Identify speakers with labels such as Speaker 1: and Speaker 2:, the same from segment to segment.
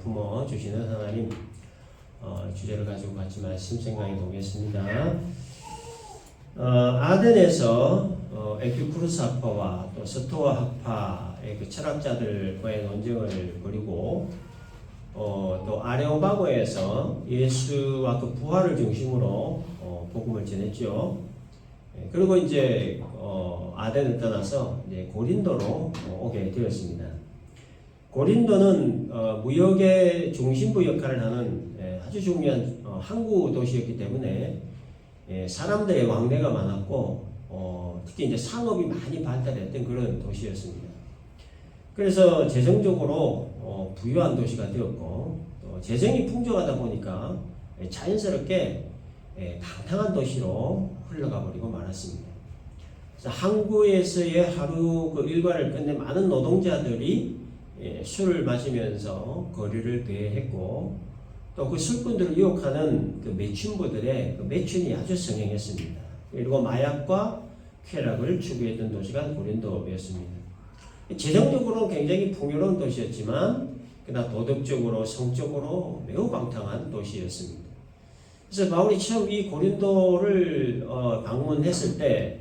Speaker 1: 품어주시는 하나님 주제를 가지고 같이 말씀 생각해 보겠습니다. 아덴에서 에피쿠르스 학파와 또 스토아 학파의 그 철학자들과의 논쟁을 벌이고 또 아레오바고에서 예수와 그 부활을 중심으로 복음을 전했죠. 그리고 이제 아덴을 떠나서 이제 고린도로 오게 되었습니다. 고린도는 무역의 중심부 역할을 하는 아주 중요한 항구 도시였기 때문에 사람들의 왕래가 많았고 특히 이제 상업이 많이 발달했던 그런 도시였습니다. 그래서 재정적으로 부유한 도시가 되었고 또 재정이 풍족하다 보니까 자연스럽게 방탕한 도시로 흘러가 버리고 말았습니다. 그래서 항구에서의 하루 그 일과를 끝내 많은 노동자들이 술을 마시면서 거리를 배회했고 또 그 술꾼들을 유혹하는 그 매춘부들의 그 매춘이 아주 성행했습니다. 그리고 마약과 쾌락을 추구했던 도시가 고린도였습니다. 재정적으로는 굉장히 풍요로운 도시였지만 그러나 도덕적으로 성적으로 매우 방탕한 도시였습니다. 그래서 바울이 처음 이 고린도를 방문했을 때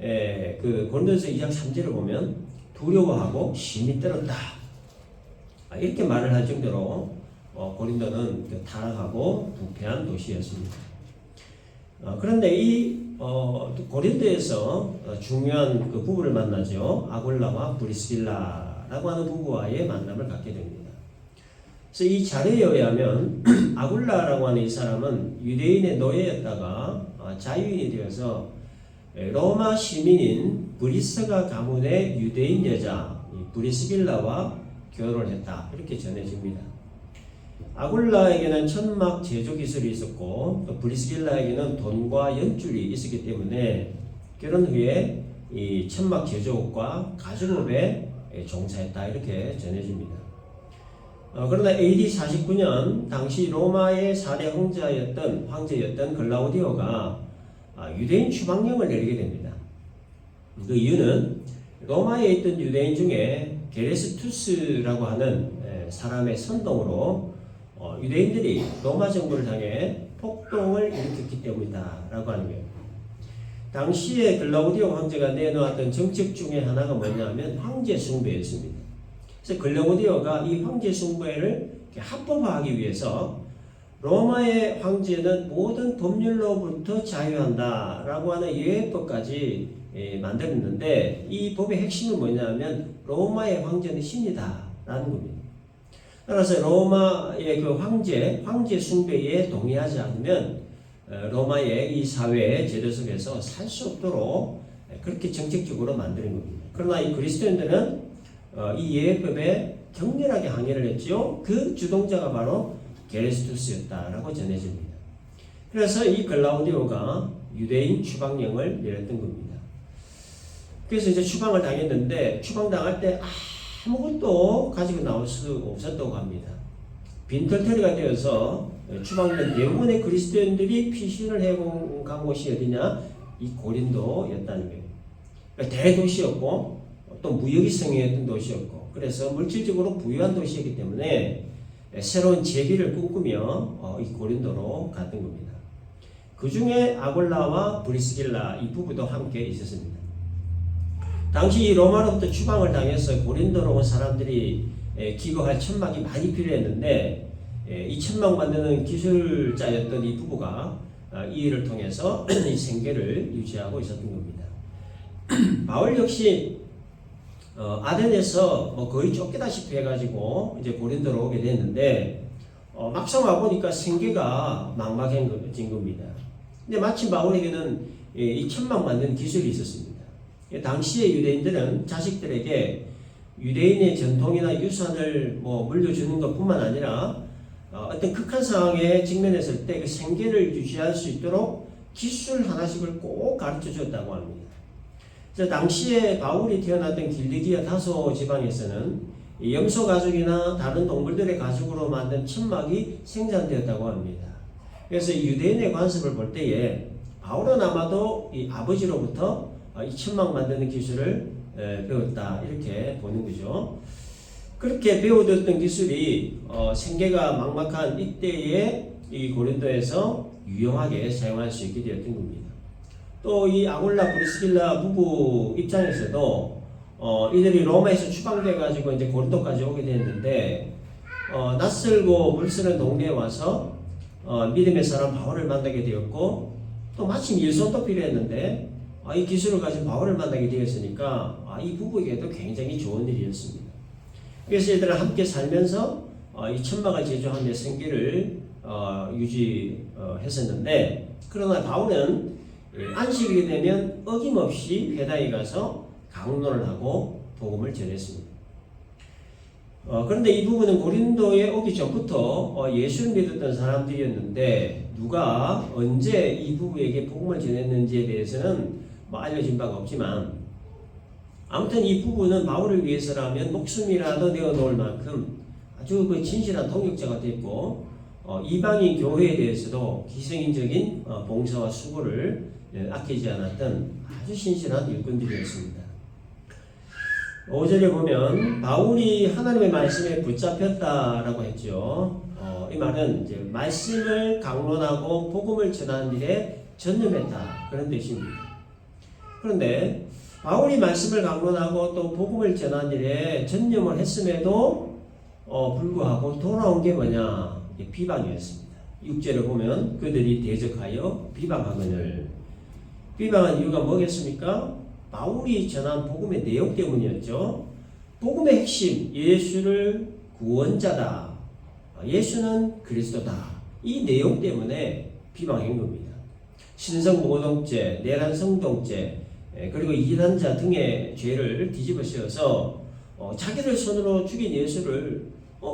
Speaker 1: 그 고린도서 2장 3절을 보면 두려워하고 심히 떨었다 이렇게 말을 할 정도로 고린도는 타락하고 부패한 도시였습니다. 그런데 이 고린도에서 중요한 그 부부를 만나죠. 아굴라와 브리스길라라고 하는 부부와의 만남을 갖게 됩니다. 그래서 이 자료에 의하면 아굴라라고 하는 이 사람은 유대인의 노예였다가 자유인이 되어서 로마 시민인 브리스가 가문의 유대인 여자 브리스길라와 결혼을 했다 이렇게 전해집니다. 아굴라에게는 천막 제조 기술이 있었고 또 브리스길라에게는 돈과 연줄이 있었기 때문에 결혼 후에 이 천막 제조업과 가죽업에 종사했다 이렇게 전해집니다. 그러나 AD 49년 당시 로마의 4대 황제였던 글라우디오가 유대인 추방령을 내리게 됩니다. 그 이유는 로마에 있던 유대인 중에 게레스투스라고 하는 사람의 선동으로 유대인들이 로마 정부를 향해 폭동을 일으켰기 때문이다라고 하는 거예요. 당시에 글라우디오 황제가 내놓았던 정책 중에 하나가 뭐냐면 황제 숭배였습니다. 그래서 글라우디오가 이 황제 숭배를 합법화하기 위해서 로마의 황제는 모든 법률로부터 자유한다라고 하는 예외법까지 만들었는데 이 법의 핵심은 뭐냐면 로마의 황제는 신이다라는 겁니다. 따라서 로마의 그 황제 숭배에 동의하지 않으면 로마의 이 사회의 제도 속에서 살 수 없도록 그렇게 정책적으로 만드는 겁니다. 그러나 이 그리스도인들은 이 예외법에 격렬하게 항의를 했죠. 그 주동자가 바로 게레스투스였다라고 전해집니다. 그래서 이 글라우디오가 유대인 추방령을 내렸던 겁니다. 그래서 이제 추방을 당했는데 추방당할 때 아무것도 가지고 나올 수 없었다고 합니다. 빈털터리가 되어서 추방된 대부분의 그리스도인들이 피신을 해간 곳이 어디냐? 이 고린도였다는 거예요. 그러니까 대도시였고 또 무역이 성행했던 도시였고 그래서 물질적으로 부유한 도시였기 때문에 새로운 재기를 꿈꾸며 이 고린도로 갔던 겁니다. 그 중에 아굴라와 브리스길라 이 부부도 함께 있었습니다. 당시 이 로마로부터 추방을 당해서 고린도로 온 사람들이 기거할 천막이 많이 필요했는데 이 천막 만드는 기술자였던 이 부부가 이 일을 통해서 이 생계를 유지하고 있었던 겁니다. 바울 역시 아덴에서 거의 쫓기다시피 해가지고 이제 고린도로 오게 됐는데 막상 와보니까 생계가 막막해진 겁니다. 근데 마침 바울에게는 이 천막 만드는 기술이 있었습니다. 당시의 유대인들은 자식들에게 유대인의 전통이나 유산을 물려주는 것뿐만 아니라 어떤 극한 상황에 직면했을 때 그 생계를 유지할 수 있도록 기술 하나씩을 꼭 가르쳐 줬다고 합니다. 그래서 당시에 바울이 태어났던 길리기아 다소 지방에서는 염소 가죽이나 다른 동물들의 가죽으로 만든 천막이 생산되었다고 합니다. 그래서 유대인의 관습을 볼 때에 바울은 아마도 이 아버지로부터 이 천막 만드는 기술을 배웠다 이렇게 보는 거죠. 그렇게 배워뒀던 기술이 생계가 막막한 이때에 이 고린도에서 유용하게 사용할 수 있게 되었던 겁니다. 또 이 아굴라 브리스길라 부부 입장에서도 이들이 로마에서 추방돼 가지고 이제 고린도까지 오게 됐는데 낯설고 물쓰는 동네에 와서 믿음의 사람 바울을 만나게 되었고, 또 마침 일손도 필요했는데 이 기술을 가진 바울을 만나게 되었으니까 이 부부에게도 굉장히 좋은 일이었습니다. 그래서 이들은 함께 살면서 이 천막을 제조하며 생계를 유지했었는데, 그러나 바울은 안식일이 되면 어김없이 회당에 가서 강론을 하고 복음을 전했습니다. 그런데 이 부부는 고린도에 오기 전부터 예수를 믿었던 사람들이었는데, 누가 언제 이 부부에게 복음을 전했는지에 대해서는 알려진 바가 없지만, 아무튼 이 부부는 바울을 위해서라면 목숨이라도 내어놓을 만큼 아주 진실한 동역자가 됐고, 이방인 교회에 대해서도 기성인적인 봉사와 수고를 아끼지 않았던 아주 신실한 일꾼들이었습니다. 5절에 보면 바울이 하나님의 말씀에 붙잡혔다라고 했죠. 이 말은 이제 말씀을 강론하고 복음을 전하는 일에 전념했다, 그런 뜻입니다. 그런데 바울이 말씀을 강론하고 또 복음을 전하는 일에 전념을 했음에도 불구하고 돌아온 게 뭐냐? 비방이었습니다. 6절에 보면 그들이 대적하여 비방하거늘. 비방한 이유가 뭐겠습니까? 바울이 전한 복음의 내용 때문이었죠. 복음의 핵심, 예수를 구원자다, 예수는 그리스도다, 이 내용 때문에 비방한 겁니다. 신성모독죄, 내란성동죄, 그리고 이단자 등의 죄를 뒤집어 씌워서 자기들 손으로 죽인 예수를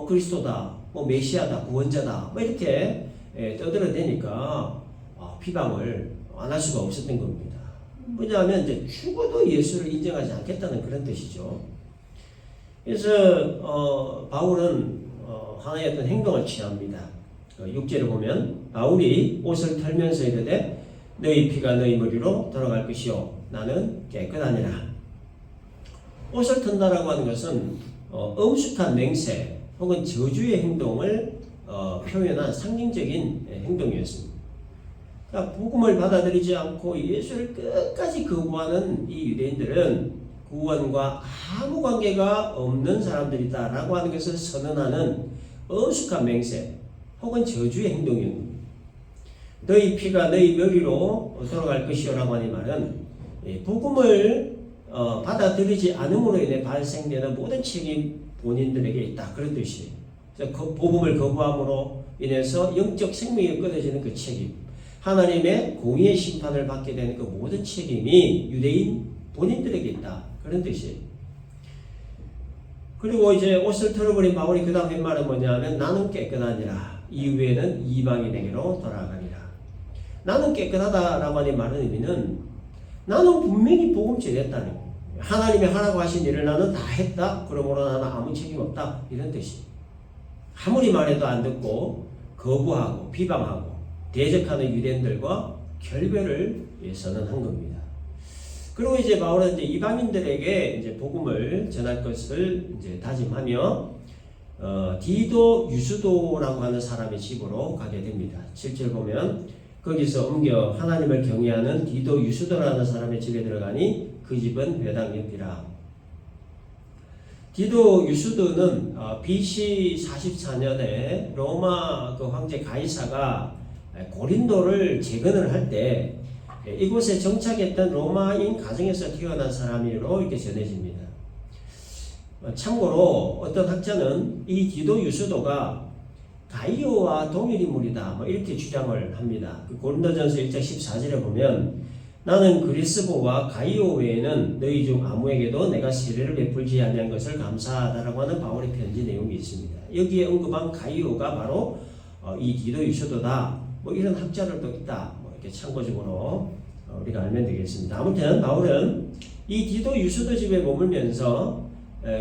Speaker 1: 그리스도다, 메시아다, 구원자다, 이렇게 떠들어대니까 비방을 안 할 수가 없었던 겁니다. 뭐냐면 이제 죽어도 예수를 인정하지 않겠다는 그런 뜻이죠. 그래서 바울은 하나의 어떤 행동을 취합니다. 6절을 보면 바울이 옷을 털면서 이르되 너희 피가 너희 머리로 돌아갈 것이요 나는 깨끗하니라. 옷을 턴다라고 하는 것은 엄숙한 맹세 혹은 저주의 행동을 표현한 상징적인 행동이었습니다. 그러니까 복음을 받아들이지 않고 예수를 끝까지 거부하는 이 유대인들은 구원과 아무 관계가 없는 사람들이다라고 하는 것을 선언하는 엄숙한 맹세 혹은 저주의 행동입니다. 너희 피가 너희 머리로 돌아갈 것이요라고 하는 말은 복음을 받아들이지 않음으로 인해 발생되는 모든 책임 본인들에게 있다, 그런 뜻이에요. 그래서 그 복음을 거부함으로 인해서 영적 생명이 끊어지는 그 책임, 하나님의 공의의 심판을 받게 되는 그 모든 책임이 유대인 본인들에게 있다, 그런 뜻이에요. 그리고 이제 옷을 털어버린 바울이 그 다음 한 말은 뭐냐면 나는 깨끗하니라, 이후에는 이방인에게로 돌아가니라. 나는 깨끗하다라고 하는 말은 의미는 나는 분명히 복음 전했다는 거예요. 하나님이 하라고 하신 일을 나는 다 했다, 그러므로 나는 아무 책임 없다, 이런 뜻이에요. 아무리 말해도 안 듣고 거부하고 비방하고 대적하는 유대인들과 결별을 선언한 겁니다. 그리고 이제 바울은 이제 이방인들에게 이제 복음을 전할 것을 이제 다짐하며 디도 유수도라고 하는 사람의 집으로 가게 됩니다. 7절 보면 거기서 옮겨 하나님을 경외하는 디도 유수도라는 사람의 집에 들어가니 그 집은 회당 옆이라. 디도 유수도는 BC 44년에 로마 그 황제 가이사가 고린도를 재건을 할 때 이곳에 정착했던 로마인 가정에서 태어난 사람으로 이렇게 전해집니다. 참고로 어떤 학자는 이 디도 유수도가 가이오와 동일 인물이다, 이렇게 주장을 합니다. 고린도전서 1장 14절에 보면 나는 그리스도와 가이오 외에는 너희 중 아무에게도 내가 세례를 베풀지 아니한 것을 감사하다라고 하는 바울의 편지 내용이 있습니다. 여기에 언급한 가이오가 바로 이 디도 유수도다, 이런 학자들도 있다, 이렇게 참고적으로 우리가 알면 되겠습니다. 아무튼 바울은 이 디도 유수도 집에 머물면서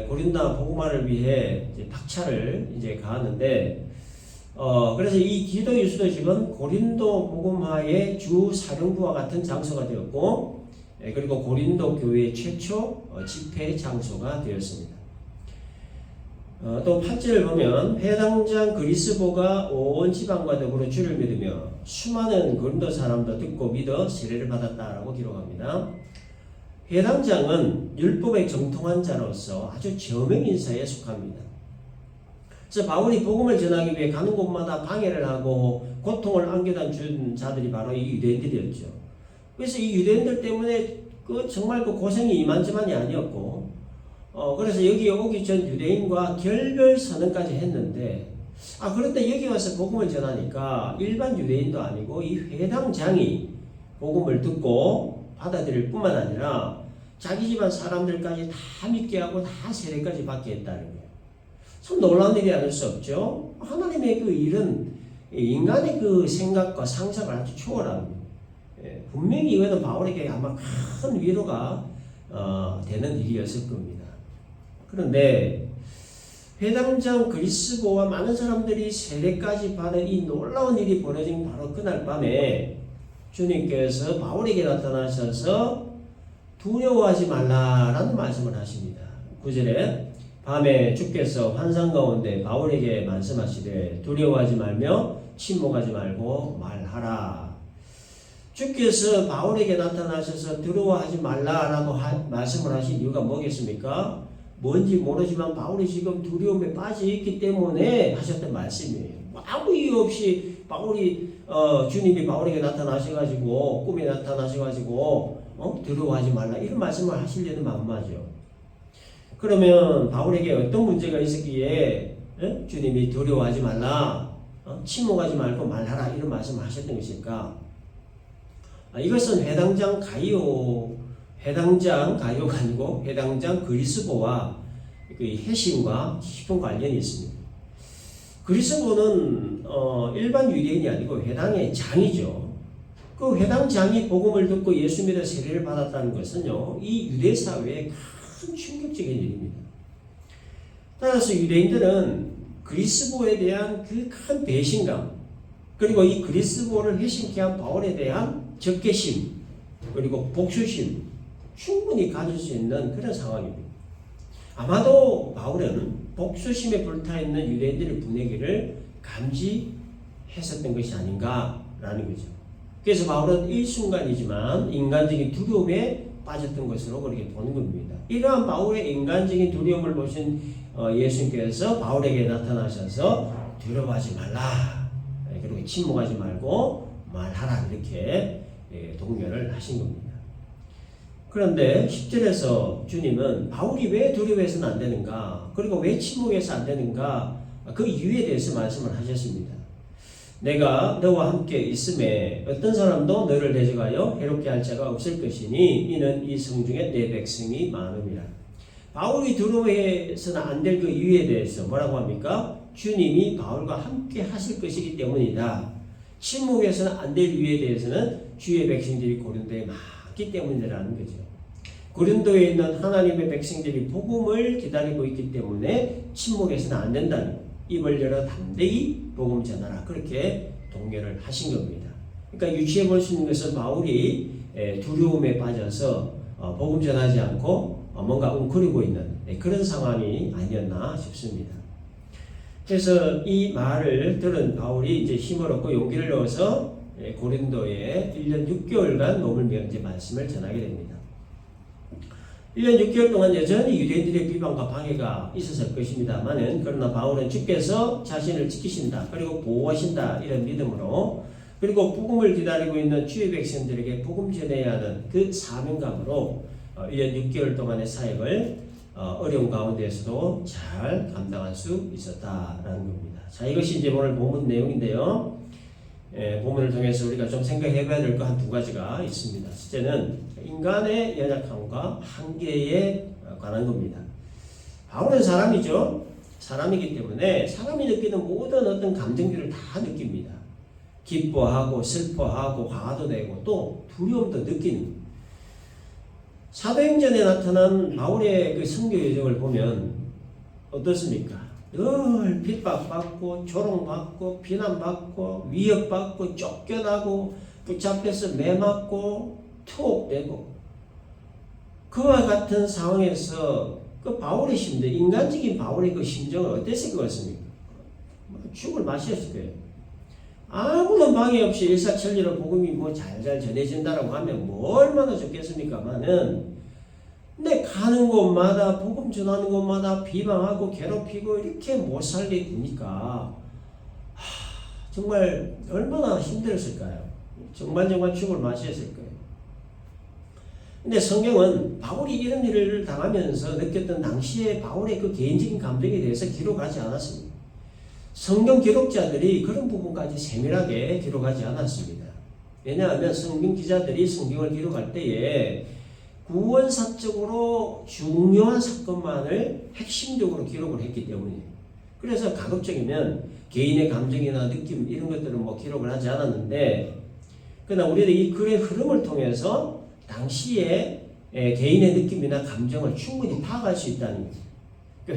Speaker 1: 고린도 복음화를 위해 이제 박차를 이제 가하는데, 그래서 이 디도 유수도 집은 고린도 복음화의 주 사령부와 같은 장소가 되었고, 그리고 고린도 교회의 최초 집회 장소가 되었습니다. 또 8절을 보면 회당장 그리스보가 온 지방과 더불어 주를 믿으며 수많은 고린도 사람도 듣고 믿어 세례를 받았다라고 기록합니다. 회당장은 율법에 정통한 자로서 아주 저명 인사에 속합니다. 그래서 바울이 복음을 전하기 위해 가는 곳마다 방해를 하고 고통을 안겨다 준 자들이 바로 이 유대인들이었죠. 그래서 이 유대인들 때문에 정말 고생이 이만저만이 아니었고, 그래서 여기 오기 전 유대인과 결별 선언까지 했는데, 그런데 여기 와서 복음을 전하니까 일반 유대인도 아니고 이 회당장이 복음을 듣고 받아들일 뿐만 아니라 자기 집안 사람들까지 다 믿게 하고 다 세례까지 받게 했다는 거예요. 참 놀라운 일이 아닐 수 없죠. 하나님의 그 일은 인간의 그 생각과 상상을 아주 초월합니다. 분명히 이거는 바울에게 아마 큰 위로가 되는 일이었을 겁니다. 그런데 회당장 그리스보와 많은 사람들이 세례까지 받은 이 놀라운 일이 벌어진 바로 그날 밤에 주님께서 바울에게 나타나셔서 두려워하지 말라라는 말씀을 하십니다. 9절에 밤에 주께서 환상 가운데 바울에게 말씀하시되 두려워하지 말며 침묵하지 말고 말하라. 주께서 바울에게 나타나셔서 두려워하지 말라라고 말씀을 하신 이유가 뭐겠습니까? 뭔지 모르지만 바울이 지금 두려움에 빠져 있기 때문에 하셨던 말씀이에요. 아무 이유 없이 주님이 바울에게 나타나셔가지고 꿈에 나타나셔가지고 두려워하지 말라 이런 말씀을 하시려는 마음이죠. 그러면 바울에게 어떤 문제가 있었기에 주님이 두려워하지 말라, 침묵하지 말고 말하라 이런 말씀을 하셨던 것일까? 이것은 회당장 가요가 아니고 회당장 그리스보와 그 회심과 깊은 관련이 있습니다. 그리스보는 일반 유대인이 아니고 회당의 장이죠. 그 회당장이 복음을 듣고 예수 믿어 세례를 받았다는 것은요, 이 유대 사회에 큰 충격적인 일입니다. 따라서 유대인들은 그리스보에 대한 그 큰 배신감, 그리고 이 그리스보를 회심케 한 바울에 대한 적개심, 그리고 복수심 충분히 가질 수 있는 그런 상황입니다. 아마도 바울은 복수심에 불타있는 유대인들의 분위기를 감지했었던 것이 아닌가라는 거죠. 그래서 바울은 일순간이지만 인간적인 두려움에 빠졌던 것으로 그렇게 보는 겁니다. 이러한 바울의 인간적인 두려움을 보신 예수님께서 바울에게 나타나셔서 두려워하지 말라, 그리고 침묵하지 말고 말하라 이렇게 독려를 하신 겁니다. 그런데 10절에서 주님은 바울이 왜 두려워해서는 안 되는가, 그리고 왜 침묵해서 안 되는가, 그 이유에 대해서 말씀을 하셨습니다. 내가 너와 함께 있음에 어떤 사람도 너를 대적하여 해롭게 할 자가 없을 것이니 이는 이 성중에 내 백성이 많음이라. 바울이 두려워해서는 안 될 그 이유에 대해서 뭐라고 합니까? 주님이 바울과 함께 하실 것이기 때문이다. 침묵해서는 안 될 이유에 대해서는 주의 백성들이 고린도에 많기 때문이라는 거죠. 고린도에 있는 하나님의 백성들이 복음을 기다리고 있기 때문에 침묵해서는 안 된다는 거예요. 입을 열어 담대히 복음 전하라, 그렇게 독려를 하신 겁니다. 그러니까 유추해 볼 수 있는 것은 바울이 두려움에 빠져서 복음 전하지 않고 뭔가 웅크리고 있는 그런 상황이 아니었나 싶습니다. 그래서 이 말을 들은 바울이 이제 힘을 얻고 용기를 얻어서 고린도에 1년 6개월간 머물며 이제 말씀을 전하게 됩니다. 1년 6개월 동안 여전히 유대인들의 비방과 방해가 있었을 것입니다만은, 그러나 바울은 주께서 자신을 지키신다, 그리고 보호하신다 이런 믿음으로, 그리고 복음을 기다리고 있는 주의 백성들에게 복음 전해야 하는 그 사명감으로 1년 6개월 동안의 사역을 어려운 가운데에서도 잘 감당할 수 있었다라는 겁니다. 자, 이것이 이제 오늘 본문 내용인데요. 본문을 통해서 우리가 좀 생각해 봐야 될 거 한 두 가지가 있습니다. 첫째는 인간의 연약함과 한계에 관한 겁니다. 바울은 사람이죠. 사람이기 때문에 사람이 느끼는 모든 어떤 감정들을 다 느낍니다. 기뻐하고 슬퍼하고 화도 내고 또 두려움도 느끼는. 사도행전에 나타난 바울의 그 선교 여정을 보면 어떻습니까? 늘 핍박받고 조롱받고 비난받고 위협받고 쫓겨나고 붙잡혀서 매맞고 투옥되고, 그와 같은 상황에서 그 바울의 심정, 인간적인 바울의 그 심정은 어땠을 것 같습니까? 죽을 맛이었을 거예요. 아무런 방해 없이 일사천리로 복음이 뭐 잘잘 전해진다라고 하면 뭐 얼마나 좋겠습니까만은, 근데 가는 곳마다 복음 전하는 곳마다 비방하고 괴롭히고 이렇게 못 살게 되니까 정말 얼마나 힘들었을까요? 정말 죽을 맛이었을 거예요. 근데 성경은 바울이 이런 일을 당하면서 느꼈던 당시의 바울의 그 개인적인 감정에 대해서 기록하지 않았습니다. 성경 기록자들이 그런 부분까지 세밀하게 기록하지 않았습니다. 왜냐하면 성경 기자들이 성경을 기록할 때에 구원사적으로 중요한 사건만을 핵심적으로 기록을 했기 때문이에요. 그래서 가급적이면 개인의 감정이나 느낌 이런 것들은 뭐 기록을 하지 않았는데, 그러나 우리는 이 글의 흐름을 통해서 당시에 개인의 느낌이나 감정을 충분히 파악할 수 있다는 거죠.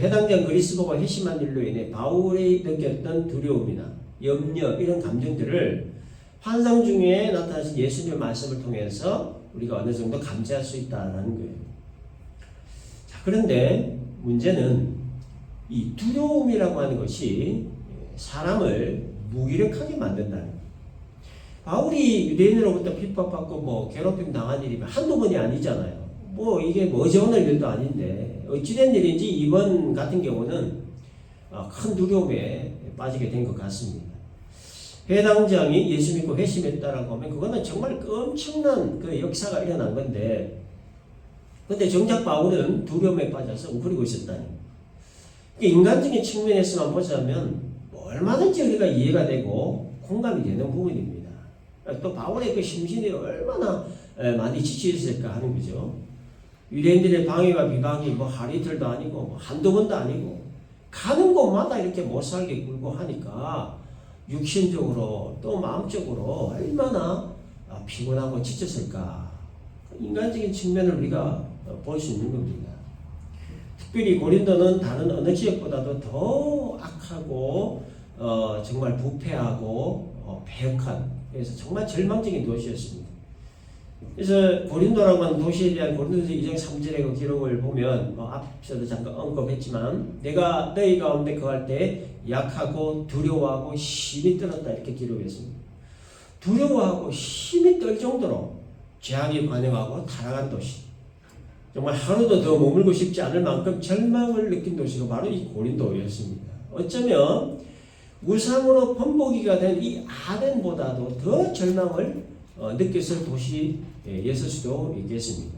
Speaker 1: 해당된 그리스도가 회심한 일로 인해 바울이 느꼈던 두려움이나 염려 이런 감정들을 환상 중에 나타나신 예수님의 말씀을 통해서 우리가 어느 정도 감지할 수 있다는 거예요. 자, 그런데 문제는 이 두려움이라고 하는 것이 사람을 무기력하게 만든다는 거예요. 바울이 유대인으로부터 핍박받고 뭐 괴롭힘 당한 일이 한두 번이 아니잖아요. 뭐 이게 머지 오늘 일도 아닌데 어찌된 일인지 이번 같은 경우는 큰 두려움에 빠지게 된 것 같습니다. 회당장이 예수 믿고 회심했다라고 하면 그거는 정말 엄청난 그 역사가 일어난 건데, 근데 정작 바울은 두려움에 빠져서 웅크리고 있었다니. 인간적인 측면에서만 보자면 얼마든지 우리가 이해가 되고 공감이 되는 부분입니다. 또 바울의 그 심신이 얼마나 많이 지치있을까 하는 거죠. 유대인들의 방해와 비방이 뭐 하루 이틀도 아니고 뭐 한두 번도 아니고 가는 곳마다 이렇게 못 살게 굴고 하니까 육신적으로 또 마음적으로 얼마나 피곤하고 지쳤을까. 인간적인 측면을 우리가 볼 수 있는 겁니다. 특별히 고린도는 다른 어느 지역보다도 더 악하고 정말 부패하고 배역한, 그래서 정말 절망적인 도시였습니다. 그래서 고린도라고 하는 도시에 대한 고린도서 2장 3절의 그 기록을 보면 앞서도 잠깐 언급했지만 내가 너희 가운데 거할 때 약하고 두려워하고 힘이 떨었다 이렇게 기록했습니다. 두려워하고 힘이 떨 정도로 죄악이 관영하고 타락한 도시, 정말 하루도 더 머물고 싶지 않을 만큼 절망을 느낀 도시가 바로 이 고린도였습니다. 어쩌면 우상으로 번복이가 된 이 아덴보다도 더 절망을 느꼈을 도시였을 수도 있겠습니다.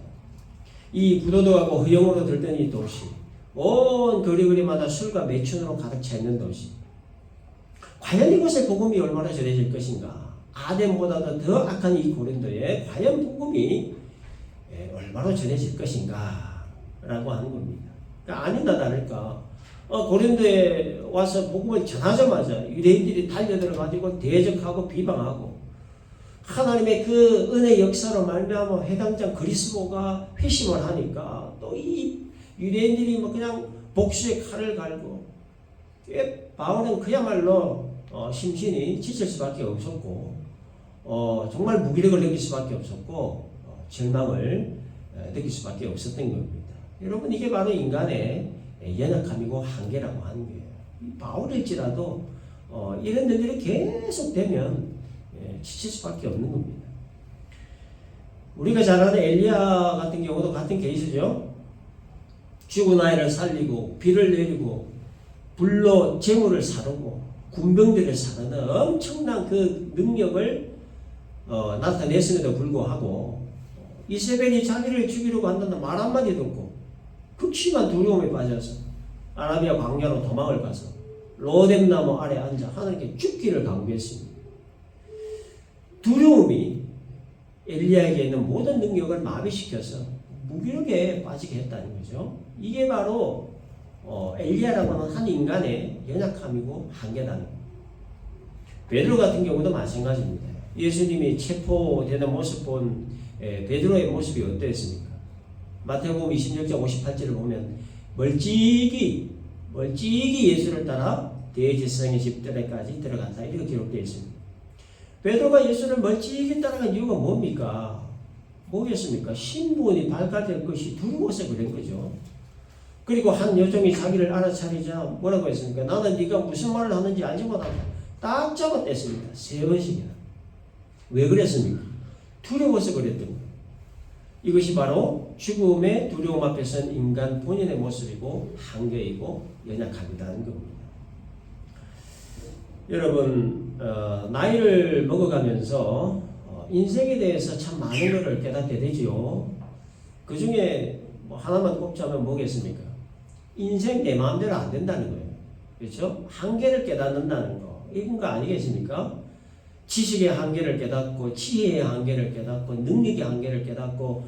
Speaker 1: 이 부도덕하고 허영으로 들던 이 도시, 온 거리거리마다 술과 매춘으로 가득 차 있는 도시, 과연 이곳에 복음이 얼마나 전해질 것인가? 아덴보다도 더 악한 이 고린도에 과연 복음이 얼마나 전해질 것인가? 라고 하는 겁니다. 그러니까 아니다 다를까 고린도에 와서 복음을 전하자마자 유대인들이 달려들어가지고 대적하고 비방하고 하나님의 그 은혜 역사로 말미암아 해당장 그리스도가 회심을 하니까 또 이 유대인들이 뭐 그냥 복수의 칼을 갈고, 바울은 그야말로 심신이 지칠 수밖에 없었고 정말 무기력을 느낄 수밖에 없었고 절망을 느낄 수밖에 없었던 겁니다. 여러분, 이게 바로 인간의 연약함이고 한계라고 하는 거예요. 바울일지라도 이런 일들이 계속 되면 지칠 수밖에 없는 겁니다. 우리가 잘 아는 엘리야 같은 경우도 같은 케이스죠. 죽은 아이를 살리고 비를 내리고 불로 재물을 사르고 군병들을 사르는 엄청난 그 능력을 나타냈음에도 불구하고 이세벨이 자기를 죽이려고 한다는 말 한마디도 없고 극심한 두려움에 빠져서 아라비아 광야로 도망을 가서 로뎀나무 아래 앉아 하나님께 죽기를 강구했습니다. 두려움이 엘리야에게 있는 모든 능력을 마비시켜서 무기력에 빠지게 했다는 거죠. 이게 바로 엘리야라고 하는 한 인간의 연약함이고 한계다는 겁니다. 베드로 같은 경우도 마찬가지입니다. 예수님이 체포되는 모습 본 베드로의 모습이 어땠습니까? 마태복음 26장 58절을 보면 멀찍이 예수를 따라 대제사장의 집들에까지 들어간다 이렇게 기록되어 있습니다. 베드로가 예수를 멀찍이 따라간 이유가 뭡니까? 뭐겠습니까? 신분이 밝아질 것이 두려워서 그런 거죠. 그리고 한 여종이 자기를 알아차리자 뭐라고 했습니까? 나는 네가 무슨 말을 하는지 알지 못한다. 딱 잡아댔습니다. 3번씩이나. 왜 그랬습니까? 두려워서 그랬던 거예요. 이것이 바로 죽음의 두려움 앞에 선 인간 본인의 모습이고 한계이고 연약하다는 겁니다. 여러분 나이를 먹어가면서 인생에 대해서 참 많은 것을 깨닫게 되지요. 그 중에 뭐 하나만 꼽자면 뭐겠습니까? 인생 내 마음대로 안 된다는 거예요. 그렇죠? 한계를 깨닫는다는 거. 이건 거 아니겠습니까? 지식의 한계를 깨닫고 지혜의 한계를 깨닫고 능력의 한계를 깨닫고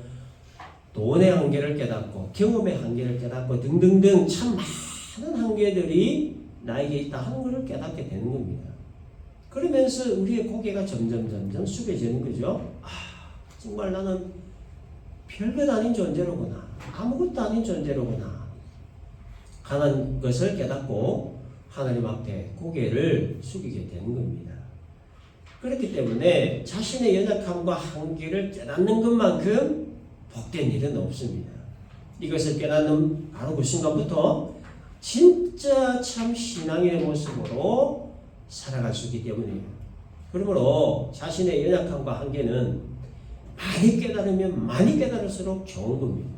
Speaker 1: 돈의 한계를 깨닫고 경험의 한계를 깨닫고 등등등 참 많은 한계들이 나에게 있다 하는 것을 깨닫게 되는 겁니다. 그러면서 우리의 고개가 점점 숙여지는 거죠. 정말 나는 별것 아닌 존재로구나. 아무것도 아닌 존재로구나. 하는 것을 깨닫고 하나님 앞에 고개를 숙이게 되는 겁니다. 그렇기 때문에 자신의 연약함과 한계를 깨닫는 것만큼 복된 일은 없습니다. 이것을 깨닫는 바로 그 순간부터 진짜 참 신앙의 모습으로 살아갈 수 있기 때문이에요. 그러므로 자신의 연약함과 한계는 많이 깨달으면 많이 깨달을수록 좋은 겁니다.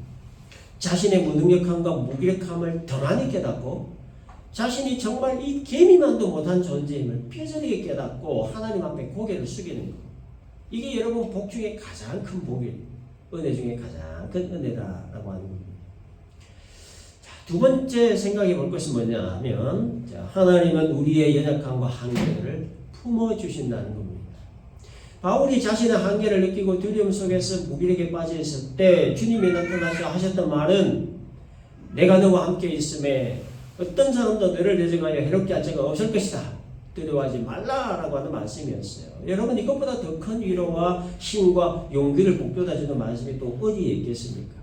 Speaker 1: 자신의 무능력함과 무기력함을 더 많이 깨닫고 자신이 정말 이 개미만도 못한 존재임을 뼈저리게 깨닫고 하나님 앞에 고개를 숙이는 것. 이게 여러분 복 중에 가장 큰 복이에요. 은혜 중에 가장 큰 은혜다라고 하는 겁니다. 자, 두 번째 생각해 볼 것은 뭐냐 하면 하나님은 우리의 연약함과 한계를 품어주신다는 겁니다. 바울이 자신의 한계를 느끼고 두려움 속에서 무기력에 빠져 있을 때 주님이 나타나셔 하셨던 말은 내가 너와 함께 있음에 어떤 사람도 너를 대적하여 해롭게 할 자가 없을 것이다. 두려워하지 말라라고 하는 말씀이었어요. 여러분 이것보다 더 큰 위로와 힘과 용기를 복돋아주는 말씀이 또 어디에 있겠습니까?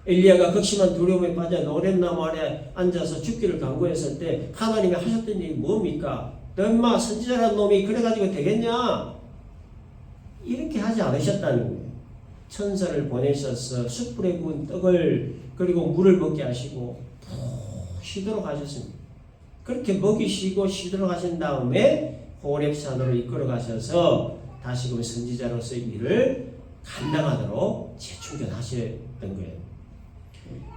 Speaker 1: 엘리야가 극심한 두려움에 빠져 노랫나무 아래 앉아서 죽기를 간구했을 때 하나님이 하셨던 일이 뭡니까? 너 인마 선지자라는 놈이 그래가지고 되겠냐? 이렇게 하지 않으셨다는 거예요. 천사를 보내셔서 숯불에 구운 떡을 그리고 물을 먹게 하시고 쉬도록 하셨습니다. 그렇게 먹이시고 쉬도록 하신 다음에 호렙산으로 이끌어 가셔서 다시금 선지자로서의 일을 감당하도록 재충전하셨던 거예요.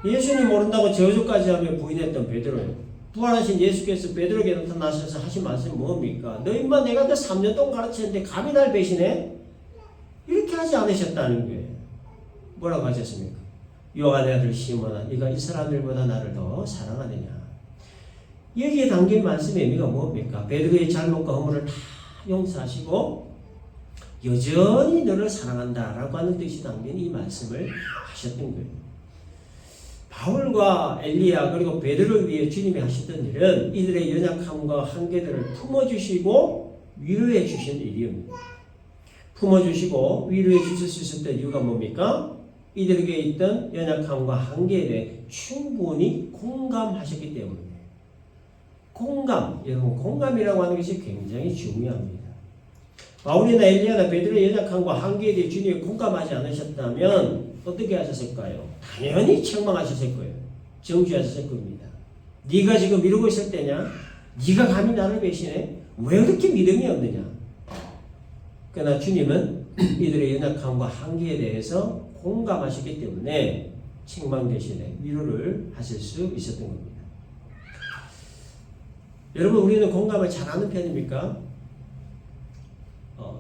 Speaker 1: 예수님 모른다고 저주까지 하며 부인했던 베드로예요. 부활하신 예수께서 베드로에게 나타나셔서 하신 말씀이 뭡니까? 너 인마 내가 너 3년 동안 가르쳤는데 감히 날 배신해? 이렇게 하지 않으셨다는 거예요. 뭐라고 하셨습니까? 요한의 아들 시몬아 네가 이 사람들보다 나를 더 사랑하느냐? 여기에 담긴 말씀의 의미가 뭡니까? 베드로의 잘못과 허물을 다 용서하시고 여전히 너를 사랑한다라고 하는 뜻이 담긴 이 말씀을 하셨던 거예요. 바울과 엘리야 그리고 베드로를 위해 주님이 하셨던 일은 이들의 연약함과 한계들을 품어주시고 위로해 주신 일이옵니다. 품어주시고 위로해 주실 수 있었던 이유가 뭡니까? 이들에게 있던 연약함과 한계에 대해 충분히 공감하셨기 때문이에요. 공감, 여러분 공감이라고 하는 것이 굉장히 중요합니다. 바울이나 엘리야나 베드로의 연약함과 한계에 대해 주님이 공감하지 않으셨다면 어떻게 하셨을까요? 당연히 책망하셨을 거예요. 정죄하셨을 겁니다. 네가 지금 이러고 있을 때냐? 네가 감히 나를 배신해? 왜 그렇게 믿음이 없느냐? 그러나 주님은 이들의 연약함과 한계에 대해서 공감하셨기 때문에 책망 대신에 위로를 하실 수 있었던 겁니다. 여러분 우리는 공감을 잘하는 편입니까?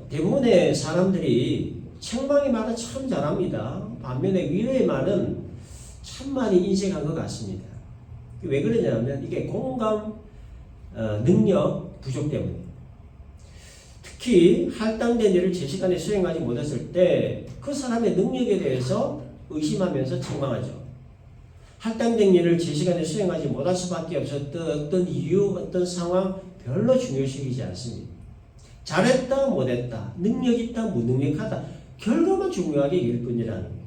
Speaker 1: 대부분의 사람들이 책망의 말은 참 잘합니다. 반면에 위로의 말은 참 많이 인색한 것 같습니다. 왜 그러냐면 이게 공감 능력 부족 때문이에요. 특히 할당된 일을 제 시간에 수행하지 못했을 때 그 사람의 능력에 대해서 의심하면서 책망하죠. 할당된 일을 제 시간에 수행하지 못할 수밖에 없었던 어떤 이유, 어떤 상황 별로 중요시하지 않습니다. 잘했다, 못했다, 능력 있다, 무능력하다 결과만 중요하게 여길 뿐이라는 거예요.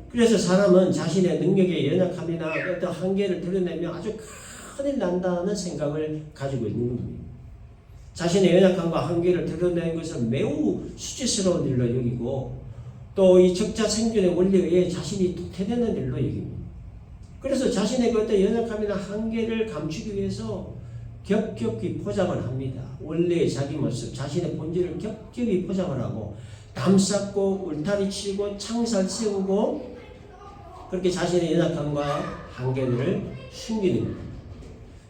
Speaker 1: 그래서 사람은 자신의 능력의 연약함이나 어떤 한계를 드러내면 아주 큰일 난다는 생각을 가지고 있는 겁니다. 자신의 연약함과 한계를 드러내는 것을 매우 수치스러운 일로 여기고 또 이 적자 생존의 원리에 자신이 도태되는 일로 여깁니다. 그래서 자신의 그 어떤 연약함이나 한계를 감추기 위해서 겹겹이 포장을 합니다. 원래의 자기 모습, 자신의 본질을 겹겹이 포장을 하고 담쌓고 울타리 치고 창살 세우고 그렇게 자신의 연약함과 한계들을 숨기는 거예요.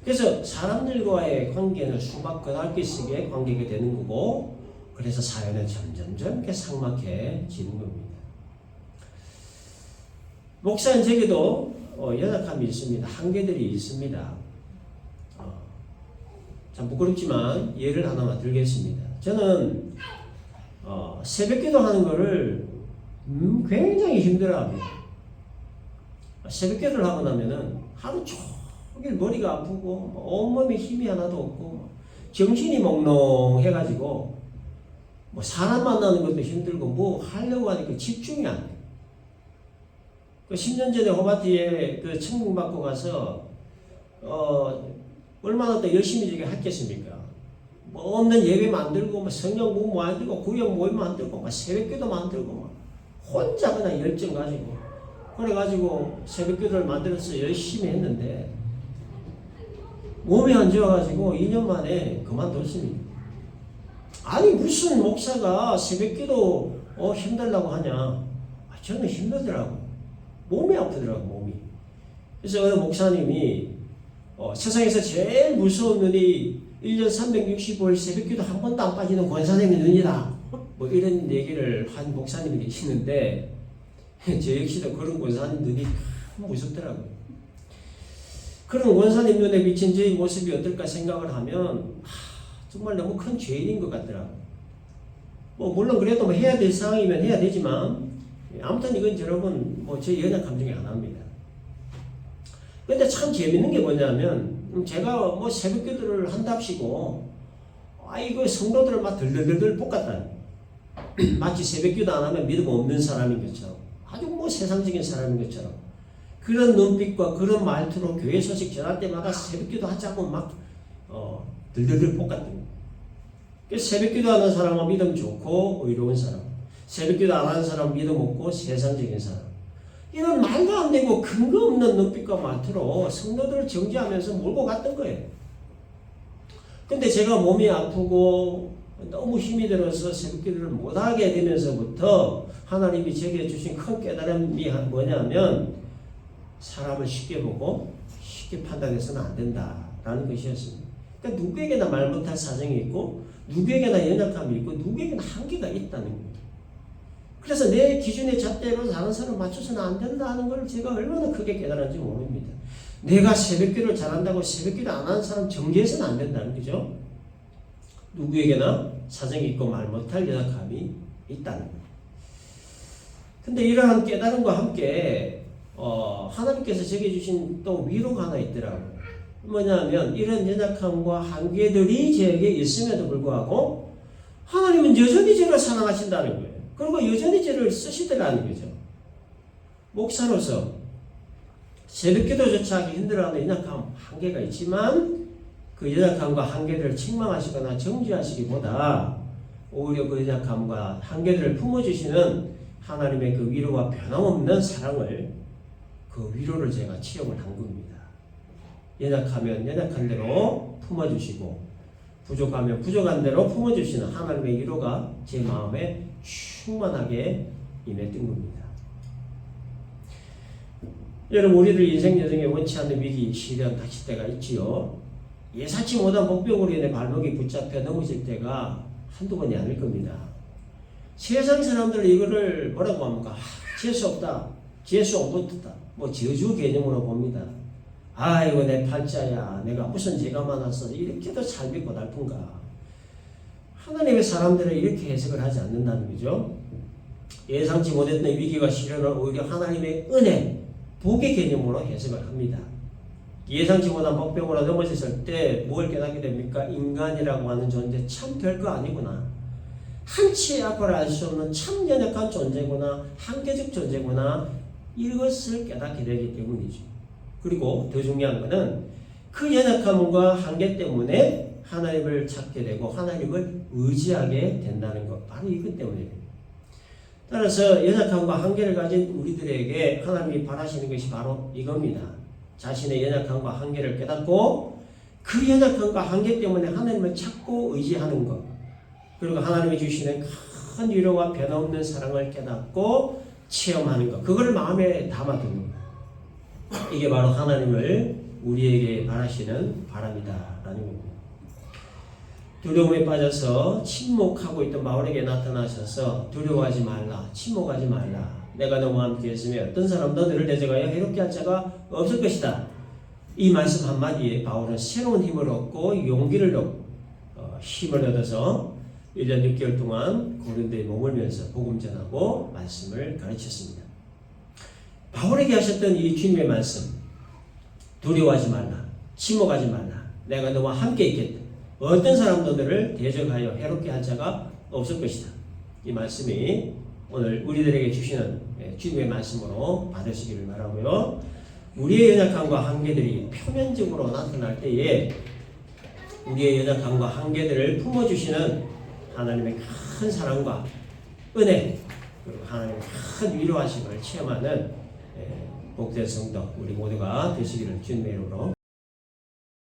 Speaker 1: 그래서 사람들과의 관계는 수박 고달기식의 관계가 되는 거고 그래서 사연은 점점점 이렇게 삭막해지는 겁니다. 목사인 제게도 연약함이 있습니다. 한계들이 있습니다. 참 부끄럽지만 예를 하나만 들겠습니다. 저는 새벽기도 하는 거를 굉장히 힘들어합니다. 새벽기도를 하고 나면은 하루 종일 머리가 아프고 온몸에 힘이 하나도 없고 정신이 몽롱해가지고 뭐 사람 만나는 것도 힘들고 뭐 하려고 하니까 집중이 안 돼요. 10년 전에 호바티에 그 천국 받고 가서 얼마나 더 열심히 저게 했겠습니까? 뭐 없는 예배 만들고 뭐 성령 모임 만들고 구역 모임 만들고 막 새벽기도 만들고 막 혼자 그냥 열정 가지고 그래가지고 새벽기도를 만들어서 열심히 했는데 몸이 안 좋아가지고 2년 만에 그만뒀습니다. 아니 무슨 목사가 새벽기도 힘들다고 하냐? 저는 힘들더라고. 몸이 아프더라고 몸이. 그래서 어느 목사님이 세상에서 제일 무서운 눈이 1년 365일 새벽기도 한 번도 안 빠지는 권사님의 눈이다. 뭐 이런 얘기를 한 목사님이 계시는데 저 역시도 그런 권사님 눈이 참 무섭더라고요. 그런 권사님 눈에 비친 저의 모습이 어떨까 생각을 하면 정말 너무 큰 죄인인 것 같더라고요. 뭐 물론 그래도 뭐 해야 될 상황이면 해야 되지만 아무튼 이건 여러분 뭐 제 연약함 중에 하나입니다. 근데 참 재밌는 게 뭐냐면 제가 뭐 새벽기도를 한답시고 이거 성도들을 막 들들들들 볶았다. 마치 새벽기도 안 하면 믿음 없는 사람인 것처럼 아주 뭐 세상적인 사람인 것처럼 그런 눈빛과 그런 말투로 교회 소식 전할 때마다 새벽기도 하자고 막 들들들 볶았던 거예요. 새벽기도 하는 사람은 믿음 좋고 의로운 사람, 새벽기도 안 하는 사람은 믿음 없고 세상적인 사람, 이런 말도 안 되고 근거 없는 눈빛과 말투로 성도들을 정죄하면서 몰고 갔던 거예요. 근데 제가 몸이 아프고 너무 힘이 들어서 새벽기도를 못하게 되면서부터 하나님이 제게 주신 큰 깨달음이 뭐냐면 사람을 쉽게 보고 쉽게 판단해서는 안 된다라는 것이었습니다. 그러니까 누구에게나 말 못할 사정이 있고 누구에게나 연약함이 있고 누구에게나 한계가 있다는 거예요. 그래서 내 기준의 잣대로 다른 사람을 맞춰서는 안 된다는 걸 제가 얼마나 크게 깨달았는지 모릅니다. 내가 새벽기도를 잘한다고 새벽기도 안 하는 사람 정죄해서는 안 된다는 거죠. 누구에게나 사정이 있고 말 못할 연약함이 있다는 거예요. 근데 이러한 깨달음과 함께 하나님께서 제게 주신 또 위로가 하나 있더라고요. 뭐냐면 이런 연약함과 한계들이 제게 있음에도 불구하고 하나님은 여전히 저를 사랑하신다는 거예요. 그리고 여전히 저를 쓰시더라는 거죠. 목사로서 새벽기도조차 하기 힘들어하는 연약함, 한계가 있지만 그 연약함과 한계들을 책망하시거나 정죄하시기보다 오히려 그 연약함과 한계들을 품어주시는 하나님의 그 위로와 변함없는 사랑을 그 위로를 제가 체험을 한 겁니다. 연약하면 연약한 대로 품어주시고 부족하면 부족한 대로 품어주시는 하나님의 위로가 제 마음에 충만하게 임했던 겁니다. 여러분 우리들 인생 여정에 원치 않는 위기, 시련 닥칠 때가 있지요. 예사치 못한 복병으로 인해 발목이 붙잡혀 넘어질 때가 한두 번이 아닐 겁니다. 세상 사람들은 이거를 뭐라고 합니까? 재수 없다, 재수 없었다, 뭐 저주 개념으로 봅니다. 아이고 내 팔자야, 내가 무슨 죄가 많아서 이렇게도 삶이 고달픈가. 하나님의 사람들은 이렇게 해석을 하지 않는다는 거죠. 예상치 못했던 위기와 시련을 오히려 하나님의 은혜, 복의 개념으로 해석을 합니다. 예상치 못한 복병으로 넘어졌을 때 뭘 깨닫게 됩니까? 인간이라고 하는 존재 참 별거 아니구나. 한치의 앞을 알 수 없는 참 연약한 존재구나, 한계적 존재구나, 이것을 깨닫게 되기 때문이죠. 그리고 더 중요한 것은 그 연약함과 한계 때문에 하나님을 찾게 되고 하나님을 의지하게 된다는 것, 바로 이것 때문입니다. 따라서 연약함과 한계를 가진 우리들에게 하나님이 바라시는 것이 바로 이겁니다. 자신의 연약함과 한계를 깨닫고 그 연약함과 한계 때문에 하나님을 찾고 의지하는 것, 그리고 하나님이 주시는 큰 위로와 변함없는 사랑을 깨닫고 체험하는 것, 그걸 마음에 담아두는 것. 이게 바로 하나님을 우리에게 바라시는 바람이다라는 겁니다. 두려움에 빠져서 침묵하고 있던 바울에게 나타나셔서 두려워하지 말라, 침묵하지 말라. 내가 너와 함께 했으면 어떤 사람도 너를 대적하여 해롭게 할 자가 없을 것이다. 이 말씀 한마디에 바울은 새로운 힘을 얻고 용기를 얻고 힘을 얻어서 1년 6개월 동안 고린도에 머물면서 복음 전하고 말씀을 가르쳤습니다. 바울에게 하셨던 이 주님의 말씀, 두려워하지 말라, 침묵하지 말라, 내가 너와 함께 있겠다. 어떤 사람도 너를 대적하여 해롭게 할 자가 없을 것이다. 이 말씀이 오늘 우리들에게 주시는 주님의 말씀으로 받으시기를 바라고요. 우리의 연약함과 한계들이 표면적으로 나타날 때에 우리의 연약함과 한계들을 품어주시는 하나님의 큰 사랑과 은혜, 그리고 하나님의 큰 위로하심을 체험하는 복된 성도 우리 모두가 되시기를 주님의 이름으로